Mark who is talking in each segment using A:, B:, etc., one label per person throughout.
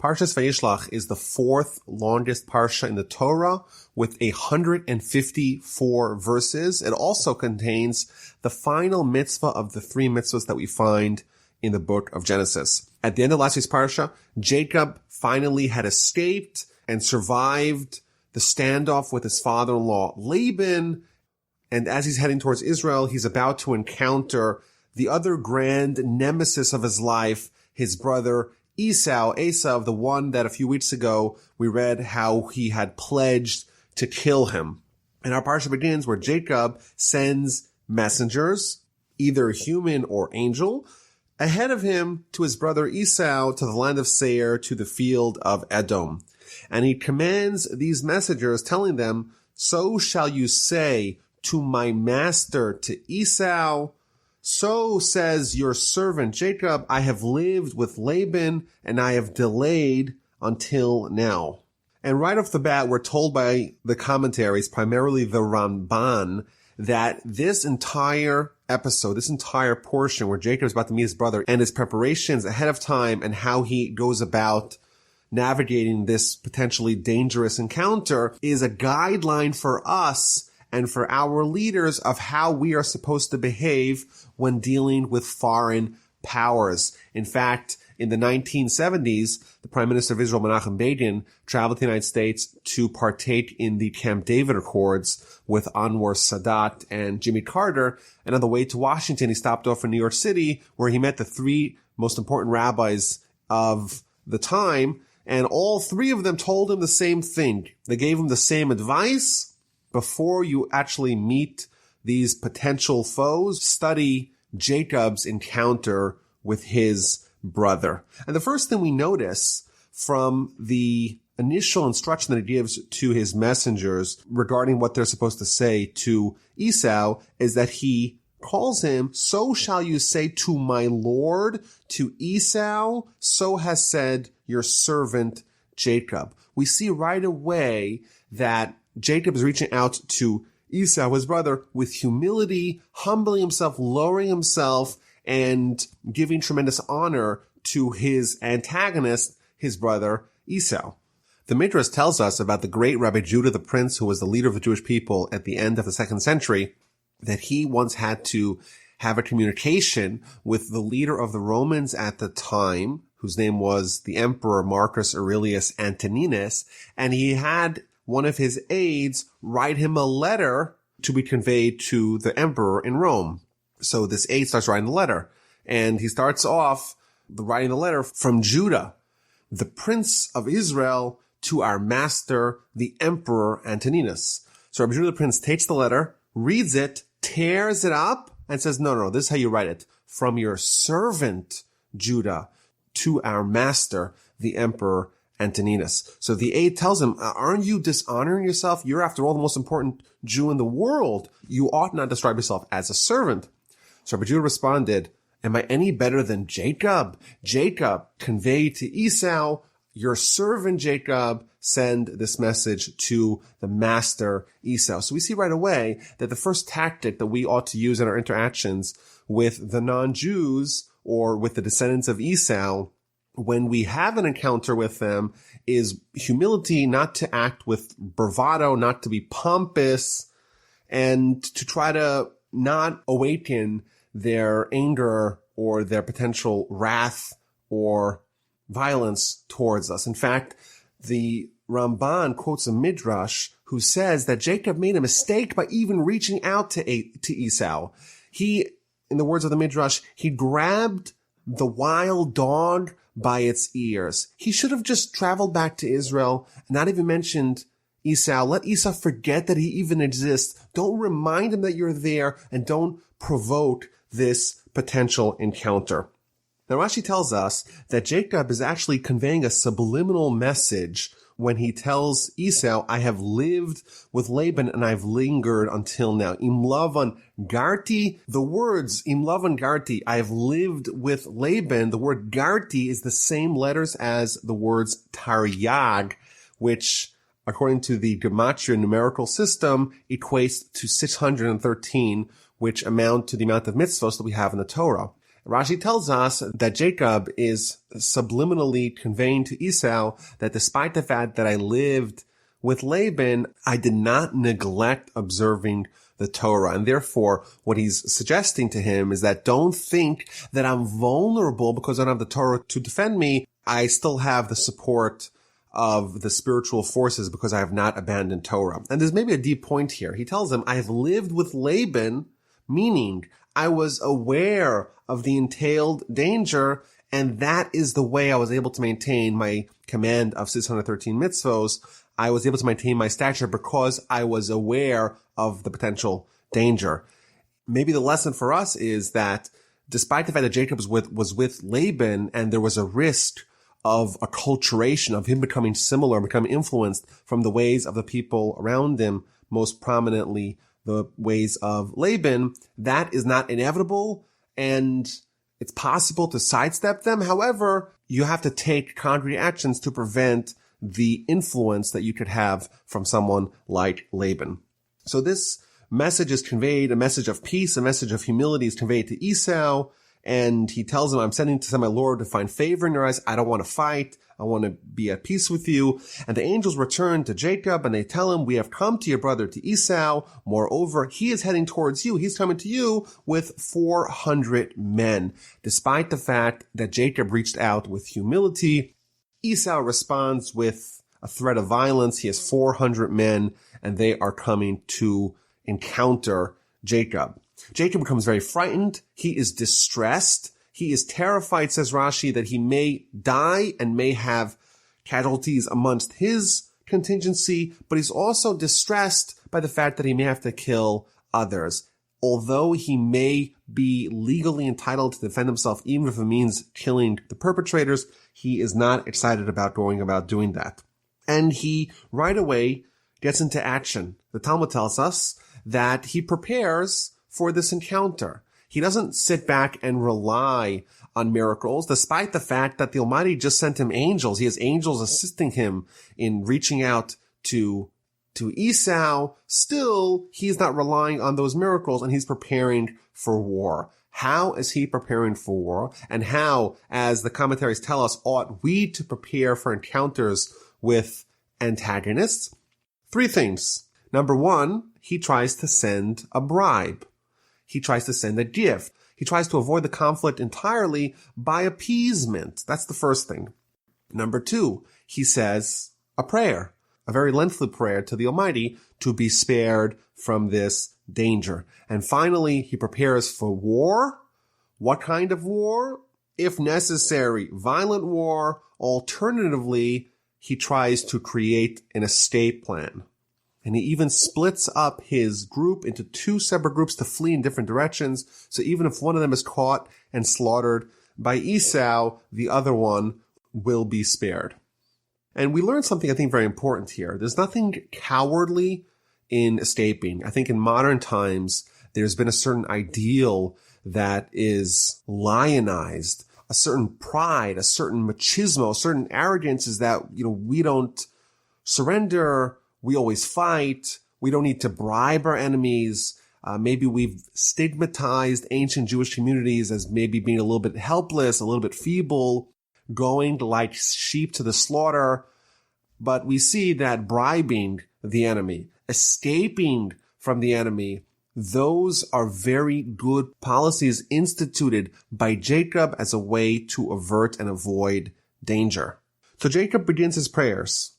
A: Parshas Vayishlach is the fourth longest parsha in the Torah with 154 verses. It also contains the final mitzvah of the three mitzvahs that we find in the book of Genesis. At the end of last week's parsha, Jacob finally had escaped and survived the standoff with his father-in-law Laban. And as he's heading towards Israel, he's about to encounter the other grand nemesis of his life, his brother Esau, the one that a few weeks ago we read how he had pledged to kill him. And our parsha begins where Jacob sends messengers, either human or angel, ahead of him to his brother Esau, to the land of Seir, to the field of Edom. And he commands these messengers, telling them, "So shall you say to my master, to Esau, so says your servant Jacob, I have lived with Laban and I have delayed until now." And right off the bat, we're told by the commentaries, primarily the Ramban, that this entire episode, this entire portion where Jacob is about to meet his brother and his preparations ahead of time and how he goes about navigating this potentially dangerous encounter is a guideline for us and for our leaders of how we are supposed to behave when dealing with foreign powers. In fact, in the 1970s, the Prime Minister of Israel, Menachem Begin, traveled to the United States to partake in the Camp David Accords with Anwar Sadat and Jimmy Carter. And on the way to Washington, he stopped off in New York City, where he met the three most important rabbis of the time. And all three of them told him the same thing. They gave him the same advice. Before you actually meet these potential foes, study Jacob's encounter with his brother. And the first thing we notice from the initial instruction that he gives to his messengers regarding what they're supposed to say to Esau is that he calls him, "So shall you say to my lord, to Esau, so has said your servant Jacob." We see right away that Jacob is reaching out to Esau, his brother, with humility, humbling himself, lowering himself, and giving tremendous honor to his antagonist, his brother Esau. The Midrash tells us about the great Rabbi Judah the Prince, who was the leader of the Jewish people at the end of the 2nd century, that he once had to have a communication with the leader of the Romans at the time, whose name was the Emperor Marcus Aurelius Antoninus, and he had one of his aides write him a letter to be conveyed to the emperor in Rome. So this aide starts writing the letter, and he starts off writing the letter from Judah, the Prince of Israel, to our master, the Emperor Antoninus. So Rabbi Judah the Prince takes the letter, reads it, tears it up, and says, no, this is how you write it. From your servant, Judah, to our master, the Emperor Antoninus. So the aide tells him, aren't you dishonoring yourself? You're, after all, the most important Jew in the world. You ought not describe yourself as a servant. So Rabbi Judah responded, am I any better than Jacob? Jacob conveyed to Esau, your servant Jacob, send this message to the master Esau. So we see right away that the first tactic that we ought to use in our interactions with the non-Jews or with the descendants of Esau when we have an encounter with them is humility, not to act with bravado, not to be pompous, and to try to not awaken their anger or their potential wrath or violence towards us. In fact, the Ramban quotes a midrash who says that Jacob made a mistake by even reaching out to Esau. He, in the words of the midrash, he grabbed the wild dog by its ears. He should have just traveled back to Israel and not even mentioned Esau. Let Esau forget that he even exists. Don't remind him that you're there, and don't provoke this potential encounter. Now Rashi tells us that Jacob is actually conveying a subliminal message when he tells Esau, I have lived with Laban and I've lingered until now. Im Lavan Garti, the words Im Lavan Garti, I have lived with Laban, the word Garti is the same letters as the words Taryag, which, according to the Gematria numerical system, equates to 613, which amount to the amount of mitzvos that we have in the Torah. Rashi tells us that Jacob is subliminally conveying to Esau that despite the fact that I lived with Laban, I did not neglect observing the Torah. And therefore, what he's suggesting to him is that don't think that I'm vulnerable because I don't have the Torah to defend me. I still have the support of the spiritual forces because I have not abandoned Torah. And there's maybe a deep point here. He tells him, I have lived with Laban, meaning I was aware of the entailed danger, and that is the way I was able to maintain my command of 613 mitzvos. I was able to maintain my stature because I was aware of the potential danger. Maybe the lesson for us is that despite the fact that Jacob was with Laban and there was a risk of acculturation, of him becoming similar, becoming influenced from the ways of the people around him, most prominently the ways of Laban, that is not inevitable, and it's possible to sidestep them. However, you have to take concrete actions to prevent the influence that you could have from someone like Laban. So this message is conveyed, a message of peace, a message of humility is conveyed to Esau, and he tells him, I'm sending to my Lord to find favor in your eyes. I don't want to fight. I want to be at peace with you. And the angels return to Jacob and they tell him, we have come to your brother, to Esau. Moreover, he is heading towards you. He's coming to you with 400 men. Despite the fact that Jacob reached out with humility, Esau responds with a threat of violence. He has 400 men and they are coming to encounter Jacob. Jacob becomes very frightened. He is distressed. He is terrified, says Rashi, that he may die and may have casualties amongst his contingency, but he's also distressed by the fact that he may have to kill others. Although he may be legally entitled to defend himself, even if it means killing the perpetrators, he is not excited about going about doing that. And he right away gets into action. The Talmud tells us that he prepares for this encounter. He doesn't sit back and rely on miracles, despite the fact that the Almighty just sent him angels. He has angels assisting him in reaching out to Esau. Still, he's not relying on those miracles and he's preparing for war. How is he preparing for war? And how, as the commentaries tell us, ought we to prepare for encounters with antagonists? 3 things. Number 1, he tries to send a bribe. He tries to send a gift. He tries to avoid the conflict entirely by appeasement. That's the first thing. Number 2, he says a prayer, a very lengthy prayer to the Almighty to be spared from this danger. And finally, he prepares for war. What kind of war? If necessary, violent war. Alternatively, he tries to create an escape plan. And he even splits up his group into 2 separate groups to flee in different directions. So even if one of them is caught and slaughtered by Esau, the other one will be spared. And we learned something I think very important here. There's nothing cowardly in escaping. I think in modern times, there's been a certain ideal that is lionized, a certain pride, a certain machismo, a certain arrogance is that, we don't surrender. We always fight. We don't need to bribe our enemies. Maybe we've stigmatized ancient Jewish communities as maybe being a little bit helpless, a little bit feeble, going like sheep to the slaughter. But we see that bribing the enemy, escaping from the enemy, those are very good policies instituted by Jacob as a way to avert and avoid danger. So Jacob begins his prayers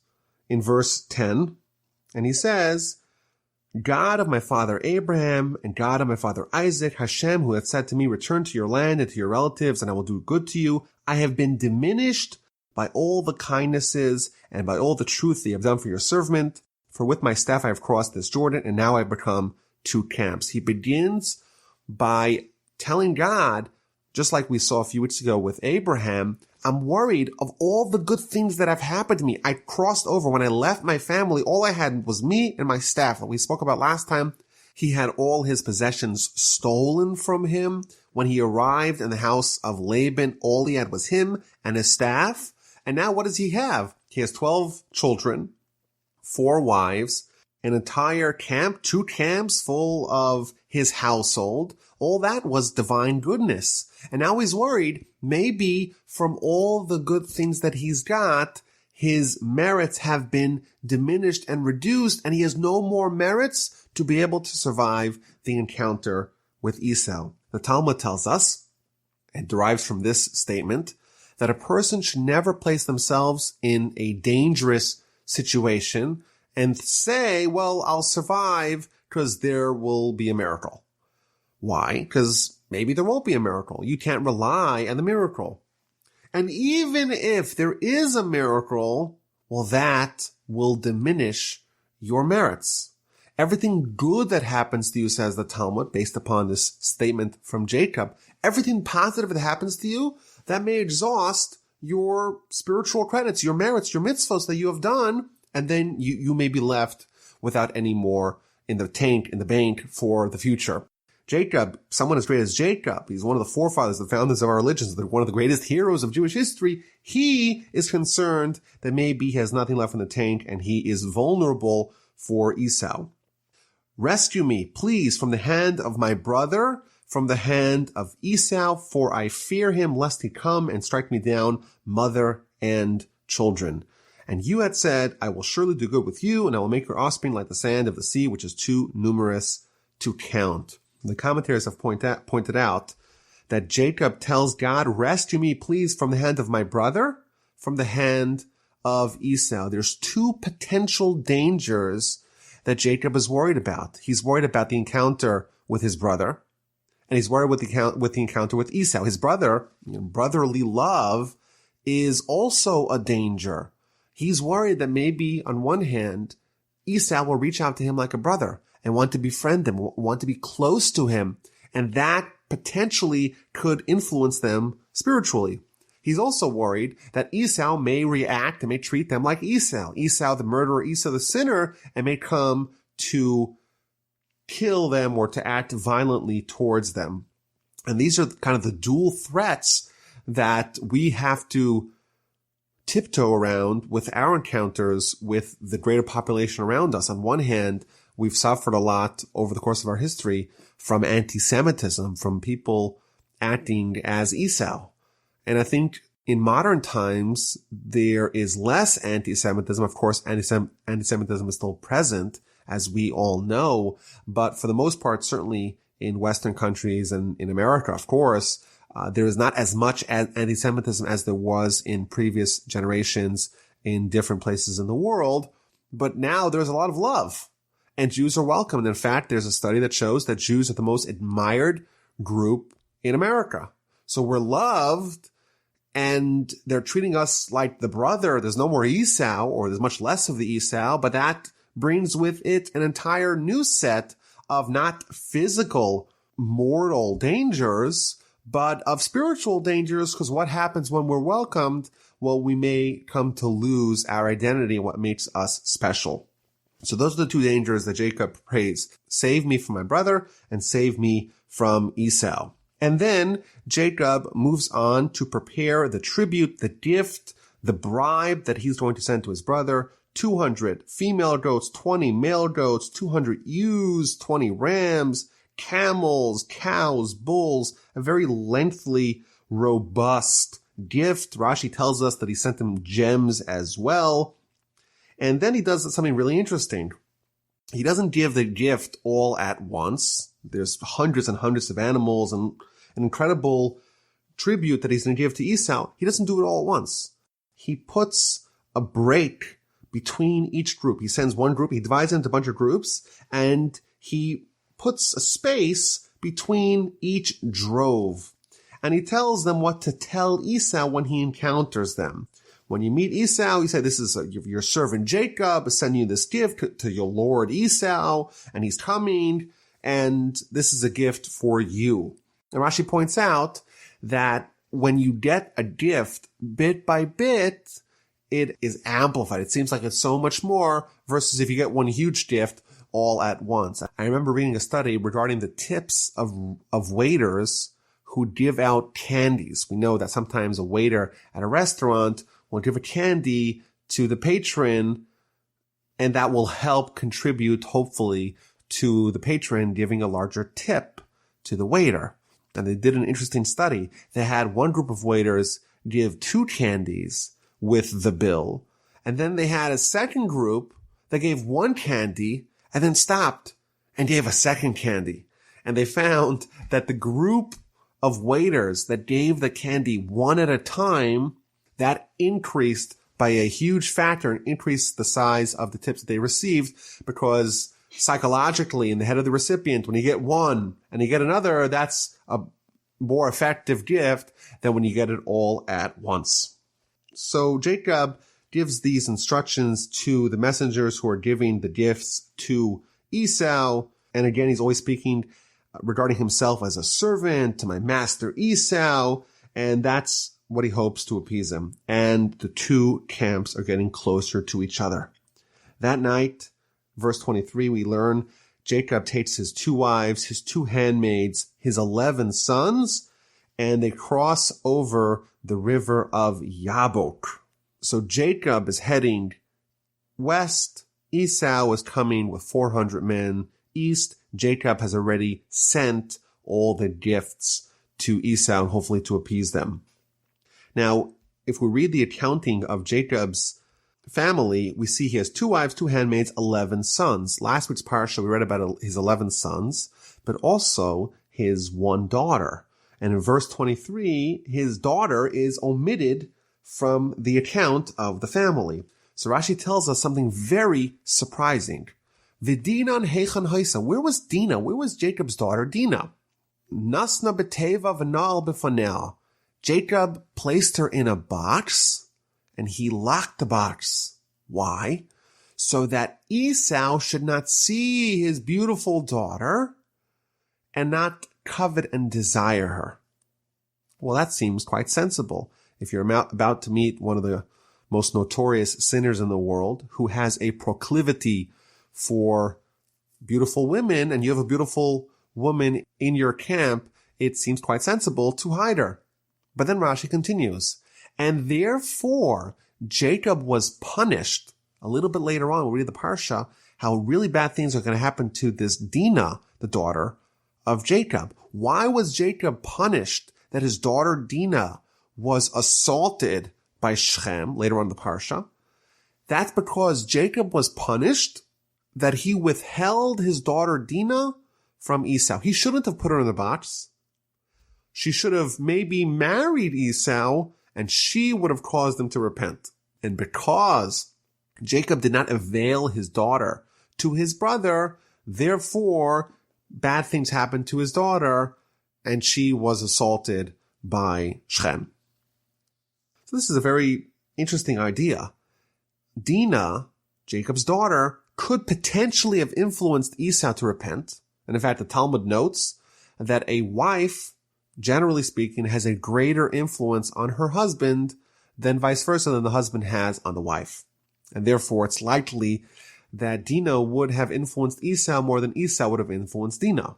A: in verse 10. And he says, God of my father Abraham and God of my father Isaac, Hashem, who hath said to me, return to your land and to your relatives, and I will do good to you. I have been diminished by all the kindnesses and by all the truth that you have done for your servant. For with my staff I have crossed this Jordan, and now I have become 2 camps. He begins by telling God, just like we saw a few weeks ago with Abraham, I'm worried of all the good things that have happened to me. I crossed over. When I left my family, all I had was me and my staff that we spoke about last time. He had all his possessions stolen from him. When he arrived in the house of Laban, all he had was him and his staff. And now what does he have? He has 12 children, 4 wives, an entire camp, 2 camps full of his household. All that was divine goodness. And now he's worried, maybe from all the good things that he's got, his merits have been diminished and reduced, and he has no more merits to be able to survive the encounter with Esau. The Talmud tells us, and derives from this statement, that a person should never place themselves in a dangerous situation and say, well, I'll survive because there will be a miracle. Why? Because maybe there won't be a miracle. You can't rely on the miracle. And even if there is a miracle, well, that will diminish your merits. Everything good that happens to you, says the Talmud, based upon this statement from Jacob, everything positive that happens to you, that may exhaust your spiritual credits, your merits, your mitzvos that you have done, and then you may be left without any more in the tank, in the bank for the future. Jacob, someone as great as Jacob, he's one of the forefathers, the founders of our religions, one of the greatest heroes of Jewish history. He is concerned that maybe he has nothing left in the tank and he is vulnerable for Esau. Rescue me, please, from the hand of my brother, from the hand of Esau, for I fear him lest he come and strike me down, mother and children. And you had said, I will surely do good with you, and I will make your offspring like the sand of the sea, which is too numerous to count. The commentators have pointed out that Jacob tells God, rescue me, please, from the hand of my brother, from the hand of Esau. There's two potential dangers that Jacob is worried about. He's worried about the encounter with his brother, and he's worried with the encounter with Esau. His brother, brotherly love, is also a danger. He's worried that maybe, on one hand, Esau will reach out to him like a brother and want to befriend him, want to be close to him, and that potentially could influence them spiritually. He's also worried that Esau may react and may treat them like Esau the murderer, Esau the sinner, and may come to kill them or to act violently towards them. And these are kind of the dual threats that we have to tiptoe around with our encounters with the greater population around us. On one hand, we've suffered a lot over the course of our history from anti-Semitism, from people acting as Esau. And I think in modern times, there is less anti-Semitism. Of course, anti-Semitism is still present, as we all know. But for the most part, certainly in Western countries and in America, of course, there is not as much anti-Semitism as there was in previous generations in different places in the world. But now there's a lot of love, and Jews are welcome. And in fact, there's a study that shows that Jews are the most admired group in America. So we're loved, and they're treating us like the brother. There's no more Esau, or there's much less of the Esau, but that brings with it an entire new set of not physical, mortal dangers, but of spiritual dangers, because what happens when we're welcomed? Well, we may come to lose our identity and what makes us special. So those are the two dangers that Jacob prays. Save me from my brother and save me from Esau. And then Jacob moves on to prepare the tribute, the gift, the bribe that he's going to send to his brother. 200 female goats, 20 male goats, 200 ewes, 20 rams, camels, cows, bulls, a very lengthy, robust gift. Rashi tells us that he sent them gems as well. And then he does something really interesting. He doesn't give the gift all at once. There's hundreds and hundreds of animals and an incredible tribute that he's going to give to Esau. He doesn't do it all at once. He puts a break between each group. He sends one group, he divides it into a bunch of groups, and he puts a space between each drove. And he tells them what to tell Esau when he encounters them. When you meet Esau, you say, this is your servant Jacob is sending you this gift to your lord Esau, and he's coming, and this is a gift for you. And Rashi points out that when you get a gift bit by bit, it is amplified. It seems like it's so much more versus if you get one huge gift all at once. I remember reading a study regarding the tips of waiters who give out candies. We know that sometimes a waiter at a restaurant will give a candy to the patron, and that will help contribute, hopefully, to the patron giving a larger tip to the waiter. And they did an interesting study. They had one group of waiters give 2 candies with the bill. And then they had a second group that gave 1 candy and then stopped and gave a second candy. And they found that the group of waiters that gave the candy one at a time, that increased by a huge factor and increased the size of the tips that they received, because psychologically in the head of the recipient, when you get one and you get another, that's a more effective gift than when you get it all at once. So Jacob gives these instructions to the messengers who are giving the gifts to Esau. And again, he's always speaking regarding himself as a servant to my master Esau. And that's what he hopes to appease him. And the 2 camps are getting closer to each other. That night, verse 23, we learn Jacob takes his 2 wives, his 2 handmaids, his 11 sons, and they cross over the river of Yabok. So Jacob is heading west. Esau is coming with 400 men east. Jacob has already sent all the gifts to Esau, and hopefully to appease them. Now, if we read the accounting of Jacob's family, we see he has 2 wives, 2 handmaids, 11 sons. Last week's parsha, we read about his 11 sons, but also his 1 daughter. And in verse 23, his daughter is omitted from the account of the family. So Rashi tells us something very surprising. V'dinan heichan haisa. Where was Dinah? Where was Jacob's daughter Dinah? Nasna beteva v'na'al b'fanea. Jacob placed her in a box, and he locked the box. Why? So that Esau should not see his beautiful daughter and not covet and desire her. Well, that seems quite sensible. If you're about to meet one of the most notorious sinners in the world who has a proclivity for beautiful women, and you have a beautiful woman in your camp, it seems quite sensible to hide her. But then Rashi continues, and therefore Jacob was punished. A little bit later on, we'll read the Parsha, how really bad things are going to happen to this Dinah, the daughter of Jacob. Why was Jacob punished that his daughter Dinah was assaulted by Shechem later on in the Parsha? That's because Jacob was punished that he withheld his daughter Dinah from Esau. He shouldn't have put her in the box. She should have maybe married Esau, and she would have caused him to repent. And because Jacob did not avail his daughter to his brother, therefore bad things happened to his daughter, and she was assaulted by Shechem. So this is a very interesting idea. Dinah, Jacob's daughter, could potentially have influenced Esau to repent. And in fact, the Talmud notes that a wife, generally speaking, has a greater influence on her husband than vice versa, than the husband has on the wife. And therefore, it's likely that Dinah would have influenced Esau more than Esau would have influenced Dinah.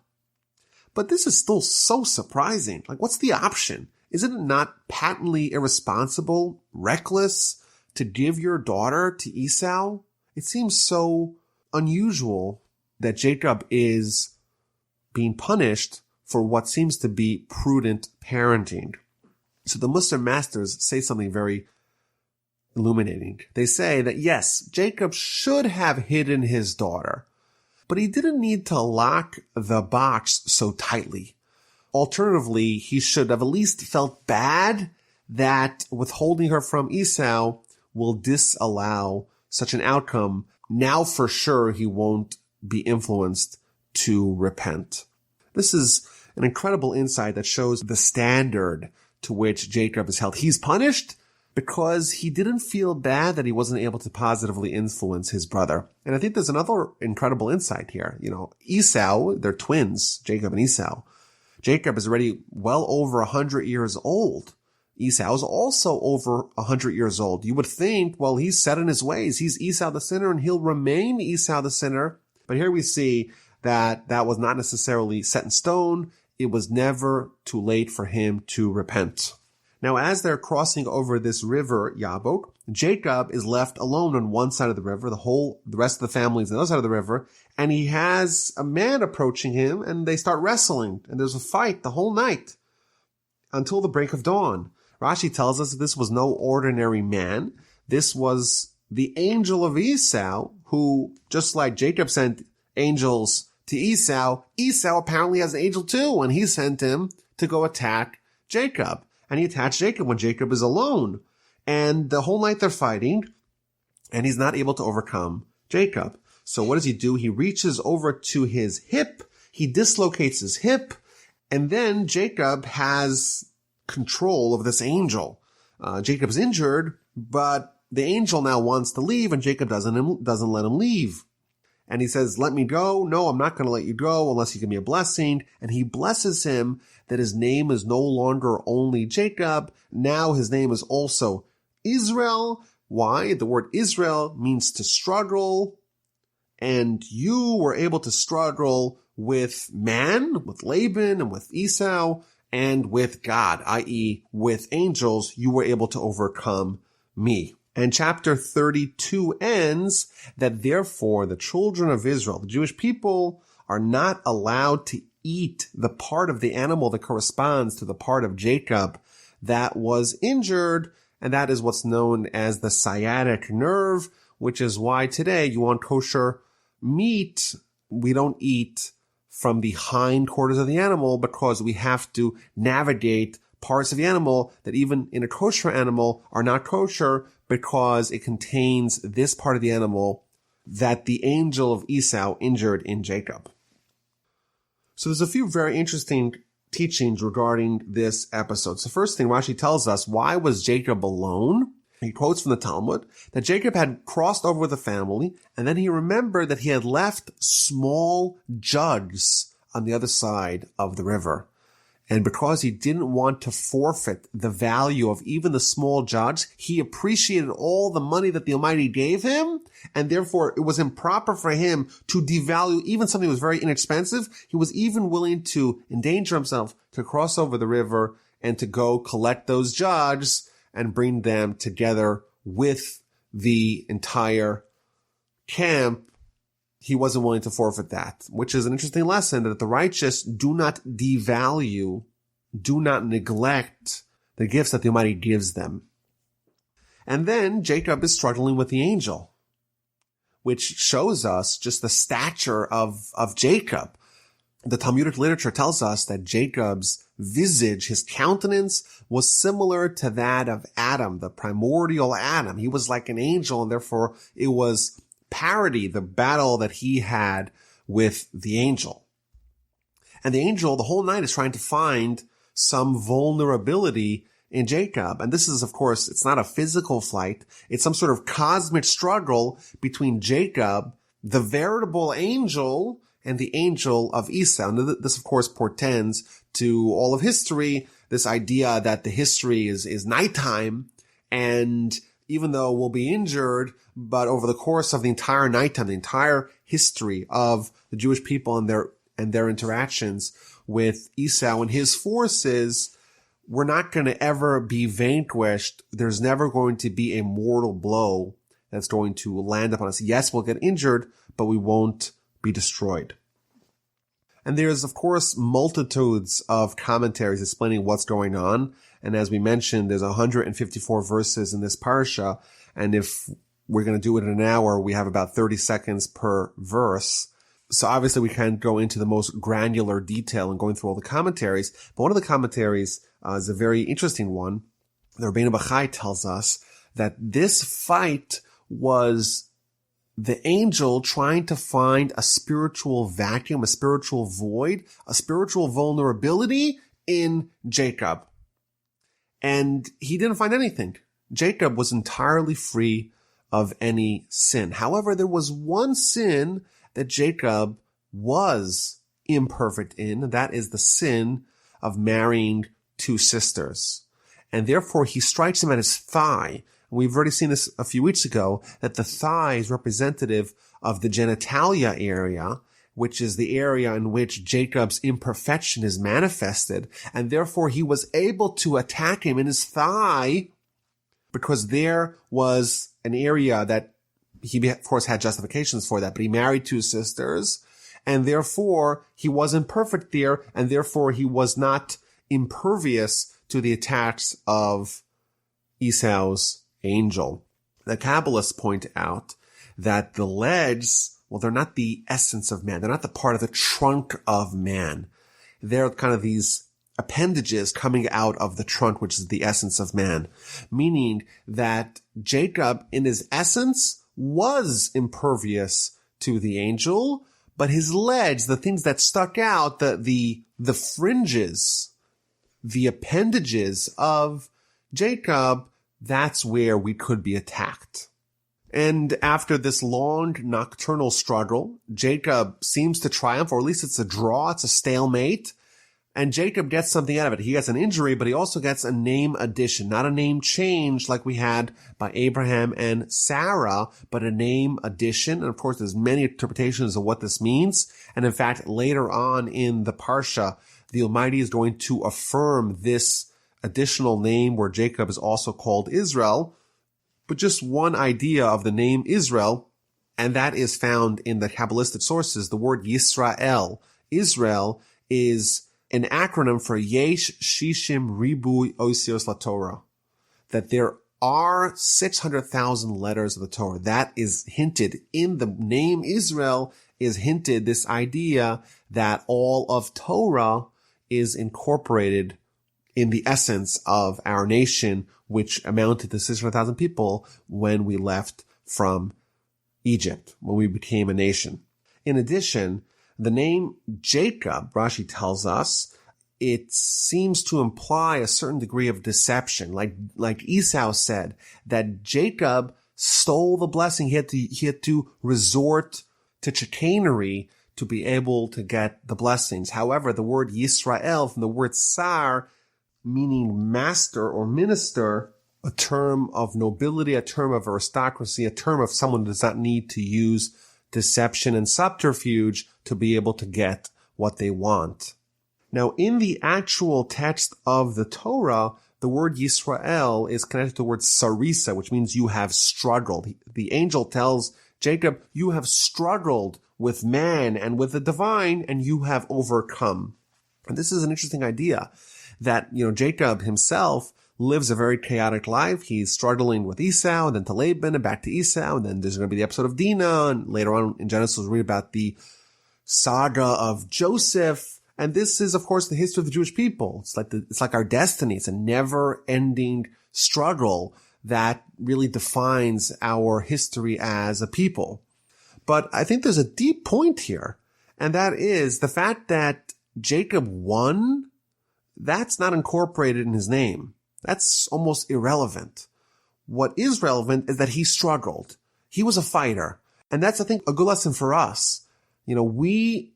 A: But this is still so surprising. Like, what's the option? Isn't it not patently irresponsible, reckless to give your daughter to Esau? It seems so unusual that Jacob is being punished for what seems to be prudent parenting. So the Musar masters say something very illuminating. They say that yes, Jacob should have hidden his daughter, but he didn't need to lock the box so tightly. Alternatively, he should have at least felt bad that withholding her from Esau will disallow such an outcome. Now for sure he won't be influenced to repent. This is an incredible insight that shows the standard to which Jacob is held. He's punished because he didn't feel bad that he wasn't able to positively influence his brother. And I think there's another incredible insight here. Esau, they're twins, Jacob and Esau. Jacob is already well over 100 years old. Esau is also over 100 years old. You would think, well, he's set in his ways. He's Esau the sinner, and he'll remain Esau the sinner. But here we see that that was not necessarily set in stone. It was never too late for him to repent. Now, as they're crossing over this river, Yabok, Jacob is left alone on one side of the river. The rest of the family is on the other side of the river. And he has a man approaching him, and they start wrestling. And there's a fight the whole night until the break of dawn. Rashi tells us that this was no ordinary man. This was the angel of Esau, who, just like Jacob sent angels to Esau, Esau apparently has an angel too, and he sent him to go attack Jacob. And he attacks Jacob when Jacob is alone. And the whole night they're fighting, and he's not able to overcome Jacob. So what does he do? He reaches over to his hip, he dislocates his hip, and then Jacob has control of this angel. Jacob's injured, but the angel now wants to leave, and Jacob doesn't let him leave. And he says, let me go. No, I'm not going to let you go unless you give me a blessing. And he blesses him that his name is no longer only Jacob. Now his name is also Israel. Why? The word Israel means to struggle. And you were able to struggle with man, with Laban, and with Esau, and with God, i.e. with angels. You were able to overcome me. And chapter 32 ends that therefore the children of Israel, the Jewish people, are not allowed to eat the part of the animal that corresponds to the part of Jacob that was injured, and that is what's known as the sciatic nerve, which is why today you want kosher meat. We don't eat from the hind quarters of the animal because we have to navigate parts of the animal that even in a kosher animal are not kosher because it contains this part of the animal that the angel of Esau injured in Jacob. So there's a few very interesting teachings regarding this episode. So first thing, Rashi tells us, why was Jacob alone? He quotes from the Talmud that Jacob had crossed over with the family, and then he remembered that he had left small jugs on the other side of the river. And because he didn't want to forfeit the value of even the small jugs, he appreciated all the money that the Almighty gave him, and therefore it was improper for him to devalue even something that was very inexpensive. He was even willing to endanger himself to cross over the river and to go collect those jugs and bring them together with the entire camp. He wasn't willing to forfeit that, which is an interesting lesson that the righteous do not devalue, do not neglect the gifts that the Almighty gives them. And then Jacob is struggling with the angel, which shows us just the stature of Jacob. The Talmudic literature tells us that Jacob's visage, his countenance, was similar to that of Adam, the primordial Adam. He was like an angel, and therefore it was parody the battle that he had with the angel. And the angel the whole night is trying to find some vulnerability in Jacob. And this is, of course, it's not a physical fight. It's some sort of cosmic struggle between Jacob, the veritable angel, and the angel of Esau. And this, of course, portends to all of history, this idea that the history is nighttime, and even though we'll be injured, but over the course of the entire nighttime, the entire history of the Jewish people and their interactions with Esau and his forces, we're not going to ever be vanquished. There's never going to be a mortal blow that's going to land upon us. Yes, we'll get injured, but we won't be destroyed. And there's, of course, multitudes of commentaries explaining what's going on. And as we mentioned, there's 154 verses in this parsha. And if we're going to do it in an hour, we have about 30 seconds per verse. So obviously we can't go into the most granular detail and going through all the commentaries. But one of the commentaries is a very interesting one. The Rabbeinu Bachai tells us that this fight was the angel trying to find a spiritual vacuum, a spiritual void, a spiritual vulnerability in Jacob. And he didn't find anything. Jacob was entirely free of any sin. However, there was one sin that Jacob was imperfect in, and that is the sin of marrying two sisters. And therefore, he strikes him at his thigh. We've already seen this a few weeks ago, that the thigh is representative of the genitalia area, which is the area in which Jacob's imperfection is manifested. And therefore, he was able to attack him in his thigh because there was an area that he, of course, had justifications for that, but he married two sisters, and therefore he wasn't perfect there, and therefore he was not impervious to the attacks of Esau's angel. The Kabbalists point out that the legs, well, they're not the essence of man. They're not the part of the trunk of man. They're kind of these appendages coming out of the trunk, which is the essence of man, meaning that Jacob, in his essence, was impervious to the angel, but his legs, the things that stuck out, the fringes, the appendages of Jacob, that's where we could be attacked. And after this long nocturnal struggle, Jacob seems to triumph, or at least it's a draw, it's a stalemate. And Jacob gets something out of it. He gets an injury, but he also gets a name addition, not a name change like we had by Abraham and Sarah, but a name addition. And of course, there's many interpretations of what this means. And in fact, later on in the Parsha, the Almighty is going to affirm this additional name where Jacob is also called Israel. But just one idea of the name Israel, and that is found in the Kabbalistic sources, the word Yisrael. Israel is an acronym for Yesh Shishim Ribui Osios LaTorah, that there are 600,000 letters of the Torah. That is hinted in the name Israel, is hinted this idea that all of Torah is incorporated in the essence of our nation, which amounted to 600,000 people when we left from Egypt, when we became a nation. In addition, the name Jacob, Rashi tells us, it seems to imply a certain degree of deception. Like Esau said, that Jacob stole the blessing. He had to resort to chicanery to be able to get the blessings. However, the word Yisrael, from the word sar, meaning master or minister, a term of nobility, a term of aristocracy, a term of someone who does not need to use deception and subterfuge to be able to get what they want. Now, in the actual text of the Torah, the word Yisrael is connected to the word sarisa, which means you have struggled. The angel tells Jacob, you have struggled with man and with the divine, and you have overcome. And this is an interesting idea that, Jacob himself lives a very chaotic life. He's struggling with Esau, and then to Laban, and back to Esau, and then there's going to be the episode of Dinah, and later on in Genesis we'll read about the saga of Joseph. And this is, of course, the history of the Jewish people. It's like our destiny. It's a never-ending struggle that really defines our history as a people. But I think there's a deep point here, and that is the fact that Jacob won. That's not incorporated in his name. That's almost irrelevant. What is relevant is that he struggled. He was a fighter. And that's, I think, a good lesson for us. We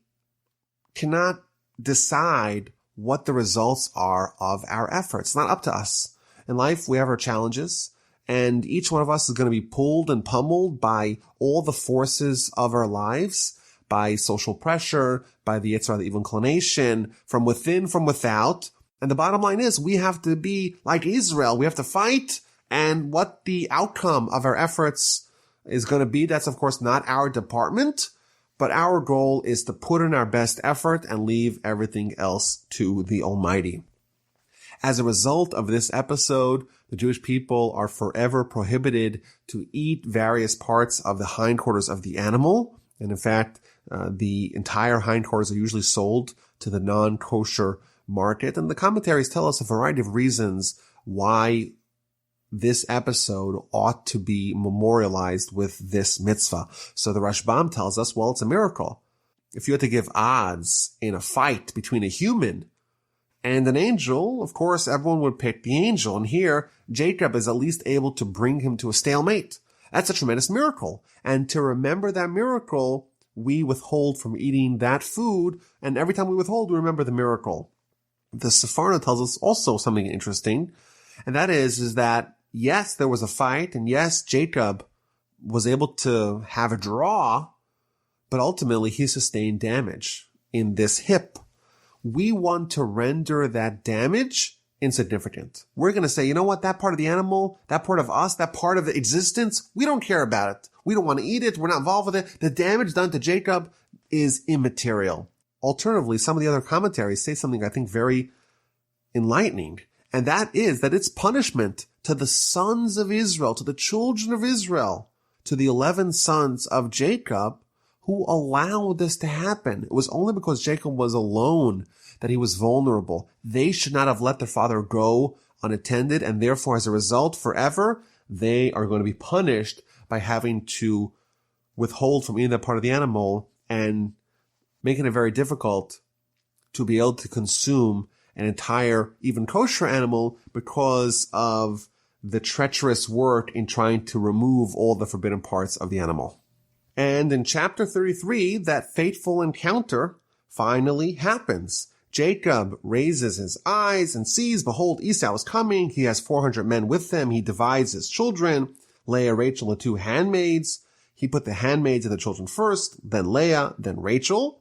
A: cannot decide what the results are of our efforts. It's not up to us. In life, we have our challenges, and each one of us is going to be pulled and pummeled by all the forces of our lives, by social pressure, by the Yitzhak, the evil inclination, from within, from without. And the bottom line is we have to be like Israel. We have to fight, and what the outcome of our efforts is going to be, that's of course not our department, but our goal is to put in our best effort and leave everything else to the Almighty. As a result of this episode, the Jewish people are forever prohibited to eat various parts of the hindquarters of the animal. And in fact, the entire hindquarters are usually sold to the non-kosher market. And the commentaries tell us a variety of reasons why this episode ought to be memorialized with this mitzvah. So the Rashbam tells us, well, it's a miracle. If you had to give odds in a fight between a human and an angel, of course, everyone would pick the angel. And here, Jacob is at least able to bring him to a stalemate. That's a tremendous miracle. And to remember that miracle, we withhold from eating that food. And every time we withhold, we remember the miracle. The Sephardim tells us also something interesting. And that is that, yes, there was a fight. And yes, Jacob was able to have a draw. But ultimately, he sustained damage in this hip. We want to render that damage insignificant. We're going to say, you know what, that part of the animal, that part of us, that part of the existence, we don't care about it. We don't want to eat it. We're not involved with it. The damage done to Jacob is immaterial. Alternatively, some of the other commentaries say something I think very enlightening, and that is that it's punishment to the sons of Israel, to the children of Israel, to the 11 sons of Jacob who allowed this to happen. It was only because Jacob was alone that he was vulnerable. They should not have let their father go unattended, and therefore, as a result, forever, they are going to be punished by having to withhold from eating that part of the animal and making it very difficult to be able to consume an entire, even kosher animal because of the treacherous work in trying to remove all the forbidden parts of the animal. And in chapter 33, that fateful encounter finally happens. Jacob raises his eyes and sees, behold, Esau is coming. He has 400 men with him. He divides his children, Leah, Rachel, and 2 handmaids. He put the handmaids and the children first, then Leah, then Rachel.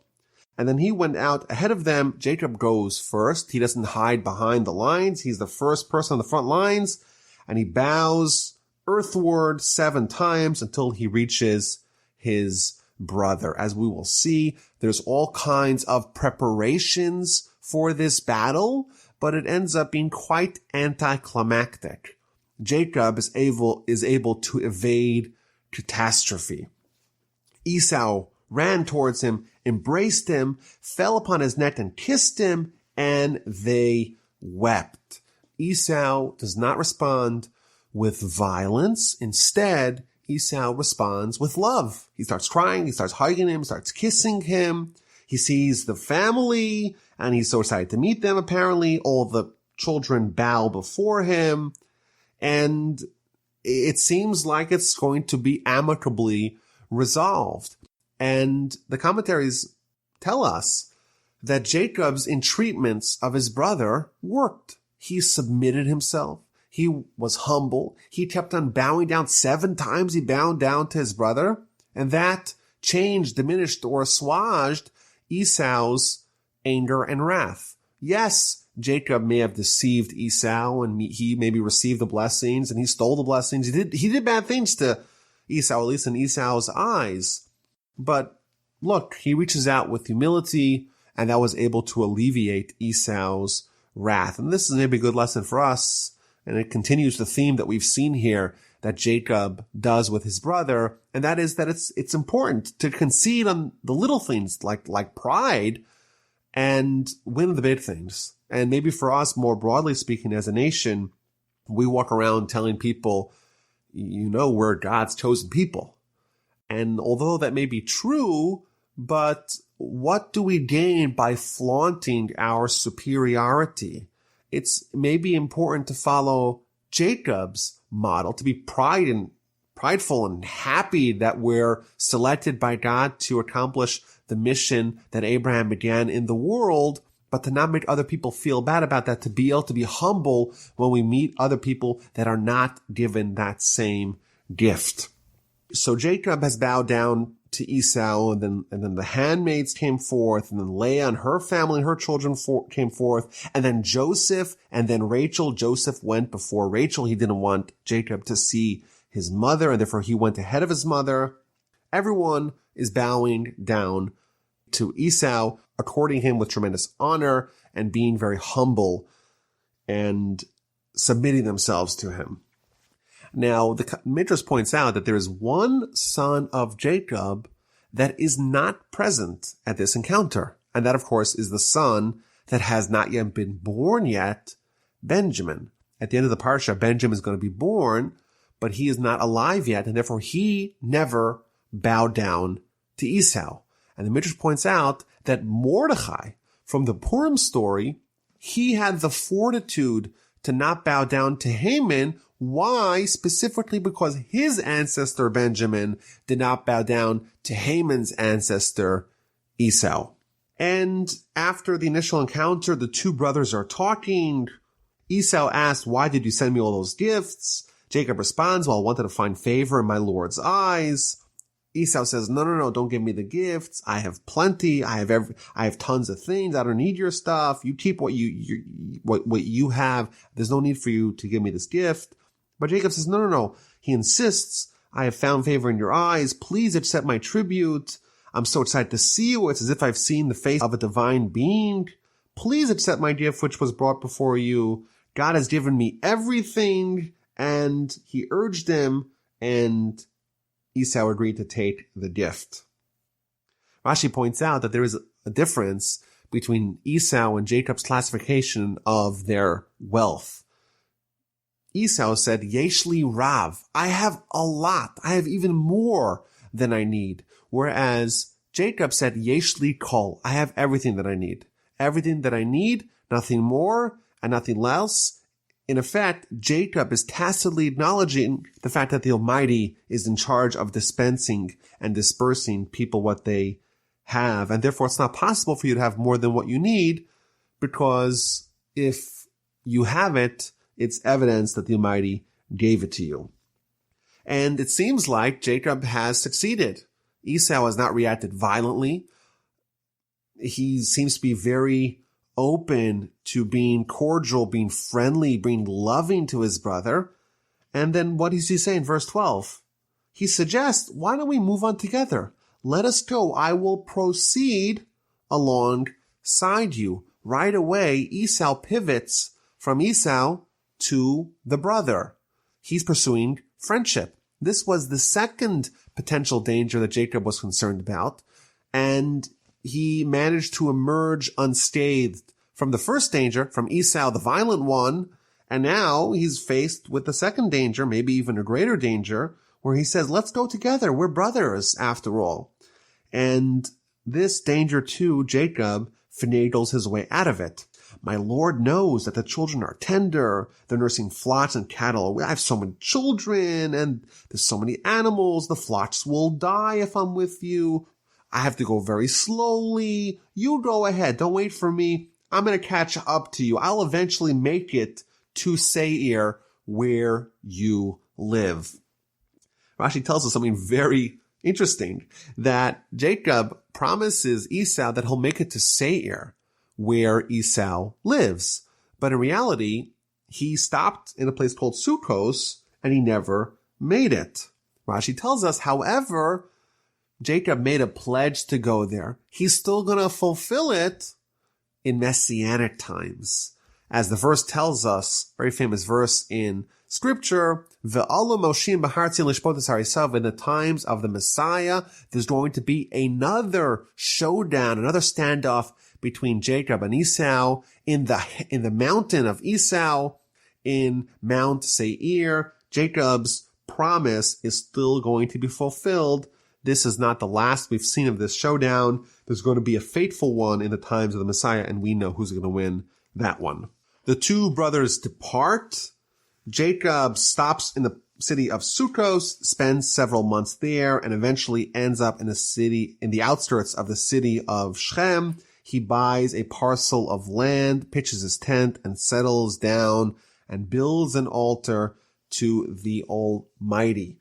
A: And then he went out ahead of them. Jacob goes first. He doesn't hide behind the lines. He's the first person on the front lines. And he bows earthward 7 times until he reaches his brother. As we will see, there's all kinds of preparations for this battle, but it ends up being quite anticlimactic. Jacob is able to evade catastrophe. Esau ran towards him, embraced him, fell upon his neck and kissed him, and they wept. Esau does not respond with violence. Instead, Esau responds with love. He starts crying, he starts hugging him, starts kissing him. He sees the family, and he's so excited to meet them, apparently. All the children bow before him, and it seems like it's going to be amicably resolved. And the commentaries tell us that Jacob's entreatments of his brother worked. He submitted himself. He was humble. He kept on bowing down 7 times. He bowed down to his brother. And that changed, diminished, or assuaged Esau's anger and wrath. Yes, Jacob may have deceived Esau, and he maybe received the blessings, and he stole the blessings. He did bad things to Esau, at least in Esau's eyes. But look, he reaches out with humility, and that was able to alleviate Esau's wrath. And this is maybe a good lesson for us. And it continues the theme that we've seen here that Jacob does with his brother. And that is that it's important to concede on the little things like pride and win the big things. And maybe for us, more broadly speaking, as a nation, we walk around telling people, we're God's chosen people. And although that may be true, but what do we gain by flaunting our superiority? It's maybe important to follow Jacob's model, to be prideful and happy that we're selected by God to accomplish the mission that Abraham began in the world, but to not make other people feel bad about that, to be able to be humble when we meet other people that are not given that same gift. So Jacob has bowed down to Esau, and then the handmaids came forth, and then Leah and her family and her children came forth, and then Joseph, and then Rachel. Joseph went before Rachel. He didn't want Jacob to see his mother, and therefore he went ahead of his mother. Everyone is bowing down to Esau, according him with tremendous honor, and being very humble and submitting themselves to him. Now, the Midrash points out that there is one son of Jacob that is not present at this encounter. And that, of course, is the son that has not yet been born yet, Benjamin. At the end of the Parsha, Benjamin is going to be born, but he is not alive yet, and therefore he never bowed down to Esau. And the Midrash points out that Mordechai, from the Purim story, he had the fortitude to not bow down to Haman. Why? Specifically because his ancestor Benjamin did not bow down to Haman's ancestor Esau. And after the initial encounter, the 2 brothers are talking. Esau asked, "Why did you send me all those gifts?" Jacob responds, "Well, I wanted to find favor in my Lord's eyes." Esau says, no, don't give me the gifts. I have plenty. I have tons of things. I don't need your stuff. You keep what you have. There's no need for you to give me this gift. But Jacob says, no. He insists, I have found favor in your eyes. Please accept my tribute. I'm so excited to see you. It's as if I've seen the face of a divine being. Please accept my gift, which was brought before you. God has given me everything. And he urged him, and Esau agreed to take the gift. Rashi points out that there is a difference between Esau and Jacob's classification of their wealth. Esau said, Yeshli Rav, I have a lot. I have even more than I need. Whereas Jacob said, Yeshli Kol, I have everything that I need. Everything that I need, nothing more and nothing less. In effect, Jacob is tacitly acknowledging the fact that the Almighty is in charge of dispensing and dispersing people what they have. And therefore, it's not possible for you to have more than what you need, because if you have it, it's evidence that the Almighty gave it to you. And it seems like Jacob has succeeded. Esau has not reacted violently. He seems to be very open to being cordial, being friendly, being loving to his brother. And then what does he say in verse 12? He suggests, why don't we move on together? Let us go. I will proceed alongside you. Right away, Esau pivots from Esau to the brother. He's pursuing friendship. This was the second potential danger that Jacob was concerned about. And he managed to emerge unscathed from the first danger, from Esau, the violent one, and now he's faced with the second danger, maybe even a greater danger, where he says, let's go together. We're brothers, after all. And this danger, too, Jacob finagles his way out of it. My Lord knows that the children are tender. They're nursing flocks and cattle. I have so many children, and there's so many animals. The flocks will die if I'm with you. I have to go very slowly. You go ahead. Don't wait for me. I'm going to catch up to you. I'll eventually make it to Seir, where you live. Rashi tells us something very interesting, that Jacob promises Esau that he'll make it to Seir, where Esau lives. But in reality, he stopped in a place called Sukkos, and he never made it. Rashi tells us, however, Jacob made a pledge to go there. He's still going to fulfill it in messianic times. As the verse tells us, very famous verse in Scripture, Ve'alu Moshim b'hartzin lishpotas harisav, in the times of the Messiah, there's going to be another showdown, another standoff between Jacob and Esau in the mountain of Esau, in Mount Seir. Jacob's promise is still going to be fulfilled. This is not the last we've seen of this showdown. There's going to be a fateful one in the times of the Messiah, and we know who's going to win that one. The two brothers depart. Jacob stops in the city of Sukkos, spends several months there, and eventually ends up in the outskirts of the city of Shechem. He buys a parcel of land, pitches his tent, and settles down and builds an altar to the Almighty.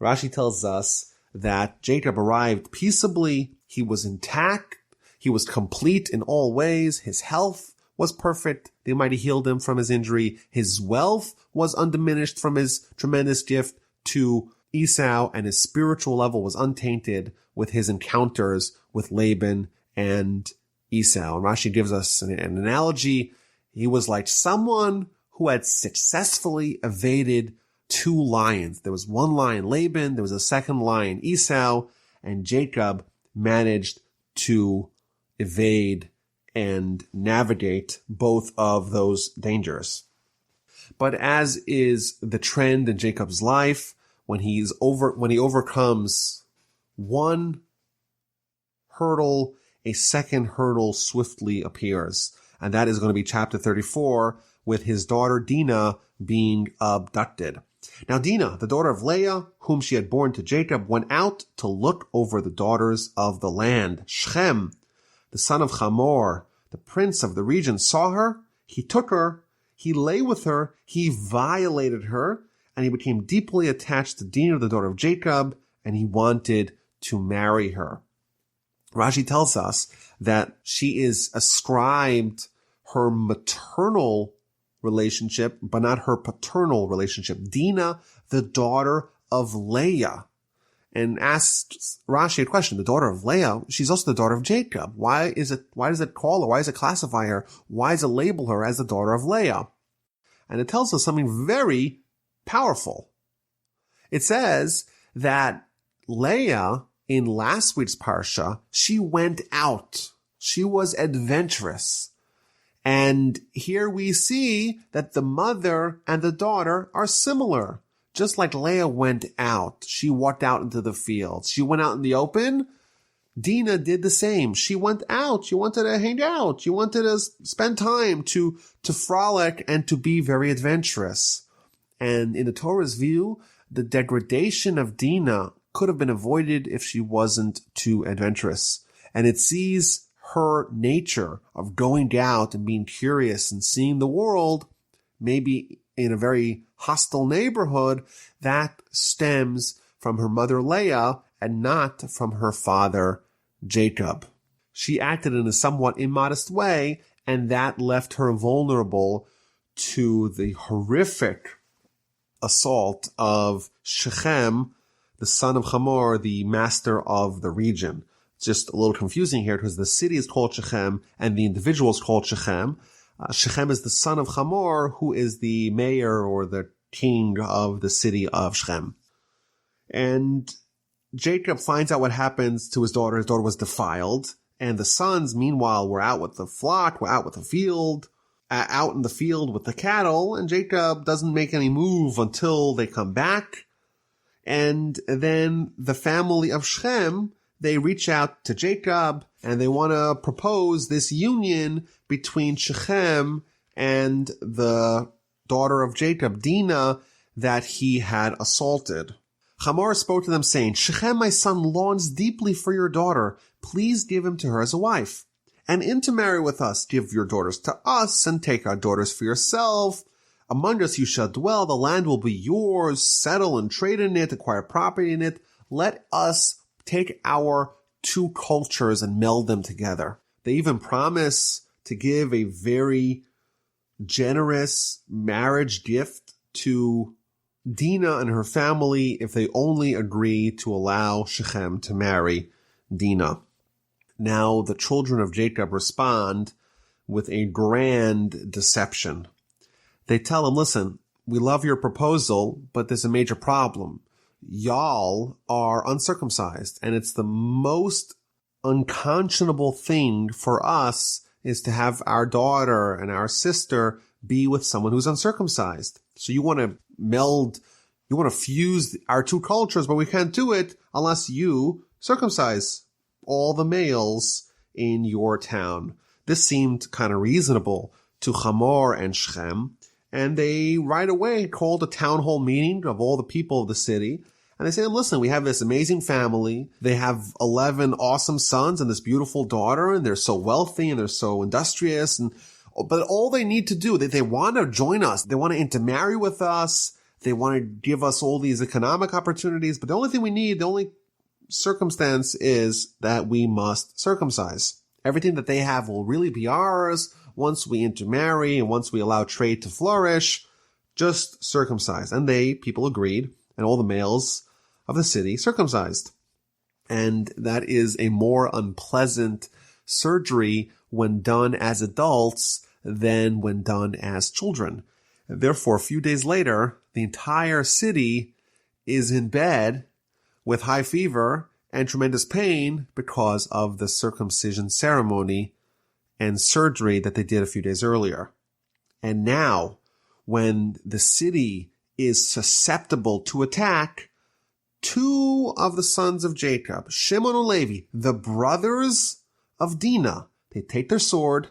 A: Rashi tells us that Jacob arrived peaceably. He was intact. He was complete in all ways. His health was perfect. The Almighty healed him from his injury. His wealth was undiminished from his tremendous gift to Esau, and his spiritual level was untainted with his encounters with Laban and Esau. And Rashi gives us an analogy. He was like someone who had successfully evaded two lions. There was one lion, Laban. There was a second lion, Esau. And Jacob managed to evade and navigate both of those dangers. But as is the trend in Jacob's life, when he overcomes one hurdle, a second hurdle swiftly appears. And that is going to be chapter 34, with his daughter Dinah being abducted. Now Dinah, the daughter of Leah, whom she had borne to Jacob, went out to look over the daughters of the land. Shechem, the son of Hamor, the prince of the region, saw her. He took her. He lay with her. He violated her. And he became deeply attached to Dinah, the daughter of Jacob. And he wanted to marry her. Rashi tells us that she is ascribed her maternal relationship, but not her paternal relationship. Dinah, the daughter of Leah. And asks Rashi a question, the daughter of Leah, she's also the daughter of Jacob. Why does it call her? Why does it classify her? Why does it label her as the daughter of Leah? And it tells us something very powerful. It says that Leah, in last week's Parsha, she went out. She was adventurous. And here we see that the mother and the daughter are similar. Just like Leah went out, she walked out into the fields. She went out in the open. Dinah did the same. She went out. She wanted to hang out. She wanted to spend time to frolic and to be very adventurous. And in the Torah's view, the degradation of Dinah could have been avoided if she wasn't too adventurous. And it sees her nature of going out and being curious and seeing the world, maybe in a very hostile neighborhood, that stems from her mother Leah and not from her father Jacob. She acted in a somewhat immodest way, and that left her vulnerable to the horrific assault of Shechem, the son of Hamor, the master of the region. It's just a little confusing here because the city is called Shechem and the individual is called Shechem. Shechem is the son of Hamor, who is the mayor or the king of the city of Shechem. And Jacob finds out what happens to his daughter. His daughter was defiled. And the sons, meanwhile, were out with the flock, were out with the field, out in the field with the cattle. And Jacob doesn't make any move until they come back. And then the family of Shechem, they reach out to Jacob and they want to propose this union between Shechem and the daughter of Jacob, Dinah, that he had assaulted. Hamor spoke to them saying, Shechem, my son, longs deeply for your daughter. Please give him to her as a wife. And intermarry with us. Give your daughters to us and take our daughters for yourself. Among us you shall dwell. The land will be yours. Settle and trade in it. Acquire property in it. Let us take our two cultures and meld them together. They even promise to give a very generous marriage gift to Dinah and her family if they only agree to allow Shechem to marry Dinah. Now the children of Jacob respond with a grand deception. They tell him, listen, we love your proposal, but there's a major problem. Y'all are uncircumcised, and it's the most unconscionable thing for us is to have our daughter and our sister be with someone who's uncircumcised. So you want to meld, you want to fuse our two cultures, but we can't do it unless you circumcise all the males in your town. This seemed kind of reasonable to Hamor and Shechem, and they right away called a town hall meeting of all the people of the city. And they say, listen, we have this amazing family. They have 11 awesome sons and this beautiful daughter, and they're so wealthy and they're so industrious. But all they need to do, they want to join us. They want to intermarry with us. They want to give us all these economic opportunities. But the only thing we need, the only circumstance is that we must circumcise. Everything that they have will really be ours once we intermarry and once we allow trade to flourish. Just circumcise. And people agreed, and all the males of the city circumcised. And that is a more unpleasant surgery when done as adults than when done as children. Therefore, a few days later, the entire city is in bed with high fever and tremendous pain because of the circumcision ceremony and surgery that they did a few days earlier. And now, when the city is susceptible to attack, two of the sons of Jacob, Shimon and Levi, the brothers of Dinah, they take their sword,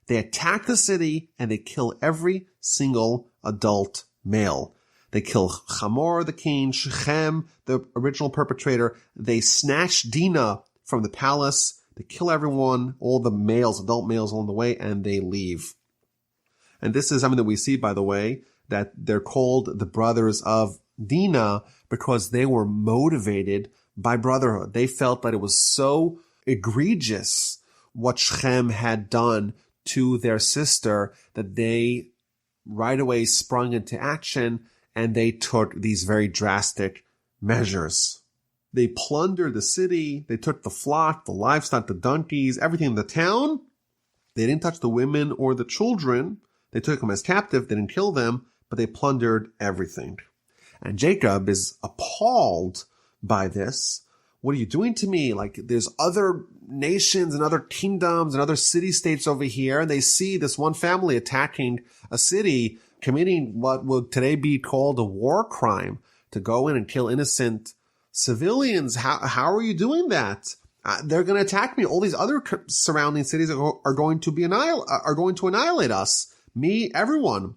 A: they attack the city, and they kill every single adult male. They kill Hamor, the king, Shechem, the original perpetrator. They snatch Dinah from the palace. They kill everyone, all the males, adult males along the way, and they leave. And this is something that we see, by the way, that they're called the brothers of Dinah because they were motivated by brotherhood. They felt that it was so egregious what Shechem had done to their sister that they right away sprung into action and they took these very drastic measures. They plundered the city. They took the flock, the livestock, the donkeys, everything in the town. They didn't touch the women or the children. They took them as captive. They didn't kill them, but they plundered everything. And Jacob is appalled by this. What are you doing to me? Like, there's other nations and other kingdoms and other city-states over here, and they see this one family attacking a city, committing what would today be called a war crime, to go in and kill innocent civilians. How are you doing that? They're going to attack me. All these other surrounding cities are going to annihilate us, me, everyone.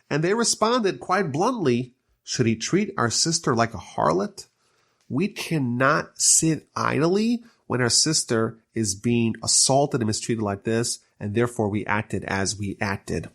A: And they responded quite bluntly, should he treat our sister like a harlot? We cannot sit idly when our sister is being assaulted and mistreated like this, and therefore we acted as we acted.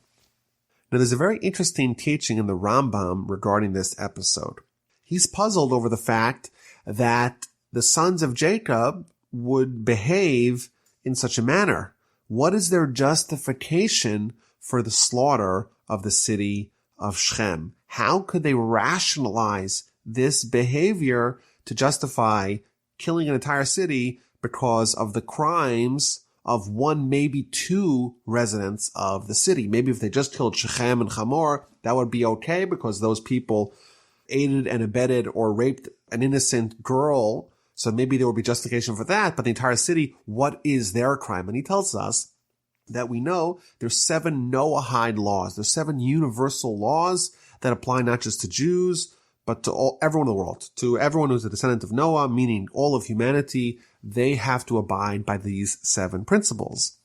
A: Now, there's a very interesting teaching in the Rambam regarding this episode. He's puzzled over the fact that the sons of Jacob would behave in such a manner. What is their justification for the slaughter of the city of Shechem? How could they rationalize this behavior to justify killing an entire city because of the crimes of one, maybe two residents of the city? Maybe if they just killed Shechem and Hamor, that would be okay because those people aided and abetted or raped an innocent girl. So maybe there would be justification for that. But the entire city, what is their crime? And he tells us that we know there's 7 Noahide laws. There's 7 universal laws that apply not just to Jews, but to everyone in the world, to everyone who's a descendant of Noah, meaning all of humanity. They have to abide by these 7 principles.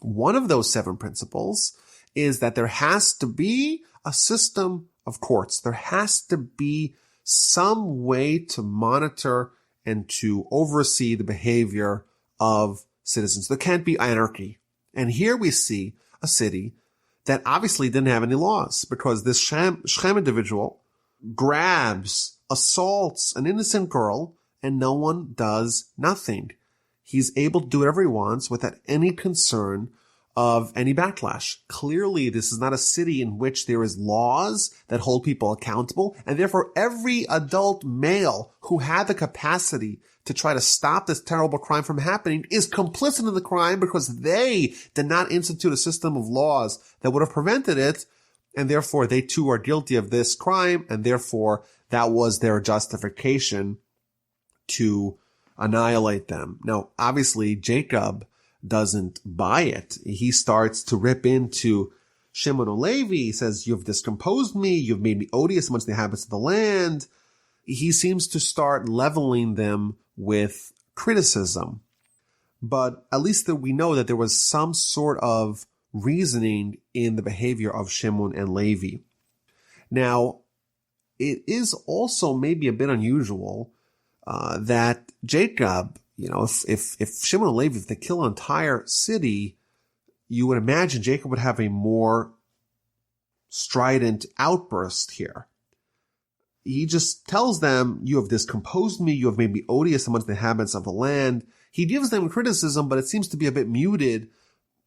A: One of those 7 principles is that there has to be a system of courts. There has to be some way to monitor and to oversee the behavior of citizens. There can't be anarchy. And here we see a city that obviously didn't have any laws because this Shechem individual grabs, assaults an innocent girl, and no one does nothing. He's able to do whatever he wants without any concern of any backlash. Clearly, this is not a city in which there is laws that hold people accountable, and therefore every adult male who had the capacity to try to stop this terrible crime from happening is complicit in the crime because they did not institute a system of laws that would have prevented it, and therefore they too are guilty of this crime, and therefore that was their justification to annihilate them. Now, obviously, Jacob doesn't buy it. He starts to rip into Shimon and Levi. He says, you've discomposed me. You've made me odious amongst the inhabitants of the land. He seems to start leveling them with criticism. But at least that we know that there was some sort of reasoning in the behavior of Shimon and Levi. Now, it is also maybe a bit unusual that Jacob, if Shimon and Levi, if they kill an entire city, you would imagine Jacob would have a more strident outburst here. He just tells them, you have discomposed me, you have made me odious amongst the inhabitants of the land. He gives them criticism, but it seems to be a bit muted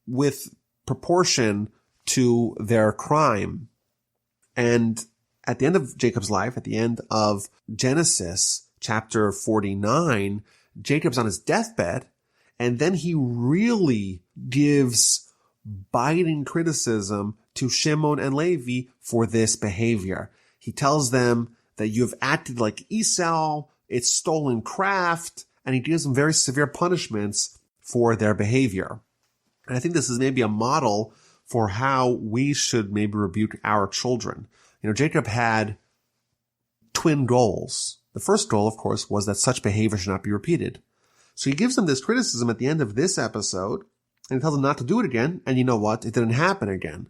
A: with proportion to their crime. And at the end of Jacob's life, at the end of Genesis chapter 49, Jacob's on his deathbed, and then he really gives biting criticism to Shimon and Levi for this behavior. He tells them that you have acted like Esau, it's stolen craft, and he gives them very severe punishments for their behavior. And I think this is maybe a model for how we should maybe rebuke our children. Jacob had twin goals. The first goal, of course, was that such behavior should not be repeated. So he gives them this criticism at the end of this episode, and he tells them not to do it again, and you know what? It didn't happen again.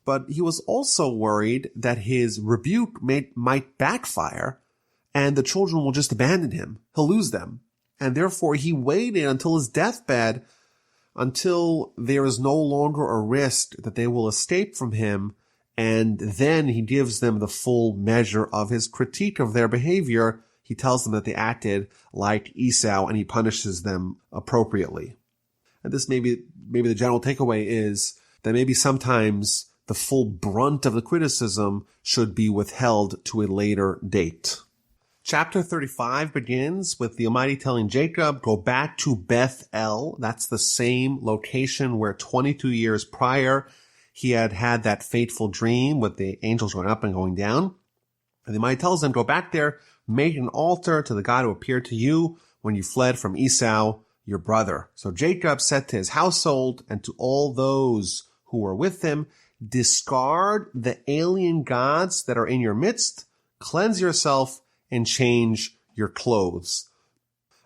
A: But he was also worried that his rebuke might backfire, and the children will just abandon him. He'll lose them. And therefore, he waited until his deathbed, until there is no longer a risk that they will escape from him And then he gives them the full measure of his critique of their behavior. He tells them that they acted like Esau, and he punishes them appropriately. And this maybe the general takeaway is that maybe sometimes the full brunt of the criticism should be withheld to a later date. Chapter 35 begins with the Almighty telling Jacob, go back to Beth-el. That's the same location where 22 years prior he had that fateful dream with the angels going up and going down. And the Almighty tells him, go back there, make an altar to the God who appeared to you when you fled from Esau, your brother. So Jacob said to his household and to all those who were with him, discard the alien gods that are in your midst, cleanse yourself, and change your clothes.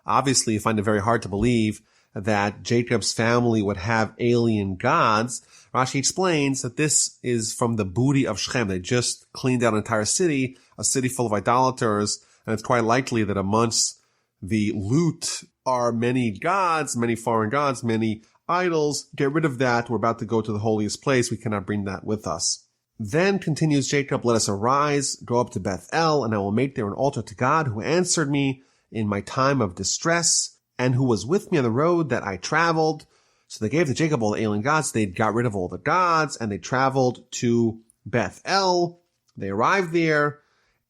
A: Obviously, you find it very hard to believe that Jacob's family would have alien gods. Rashi explains that this is from the booty of Shechem. They just cleaned out an entire city, a city full of idolaters, and it's quite likely that amongst the loot are many gods, many foreign gods, many idols. Get rid of that. We're about to go to the holiest place. We cannot bring that with us. Then continues Jacob, let us arise, go up to Beth-el, and I will make there an altar to God who answered me in my time of distress and who was with me on the road that I traveled. So they gave to Jacob all the alien gods. They got rid of all the gods and they traveled to Beth-el. They arrived there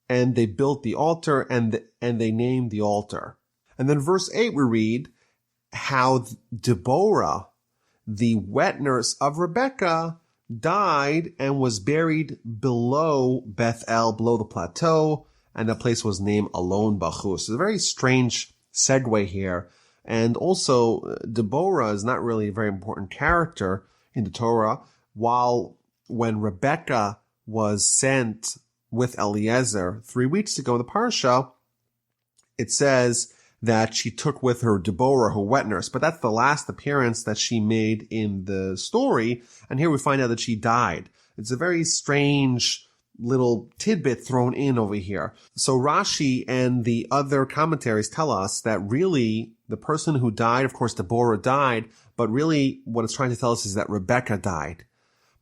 A: and they built the altar and they named the altar. And then verse 8 we read how Deborah, the wet nurse of Rebekah, died and was buried below Beth-el, below the plateau, and the place was named Alon Bachus. It's a very strange segue here. And also, Deborah is not really a very important character in the Torah, while when Rebekah was sent with Eliezer 3 weeks ago in the Parsha, it says that she took with her Deborah, her wet nurse, but that's the last appearance that she made in the story, and here we find out that she died. It's a very strange little tidbit thrown in over here. So Rashi and the other commentaries tell us that really the person who died, of course Deborah died, but really what it's trying to tell us is that Rebekah died.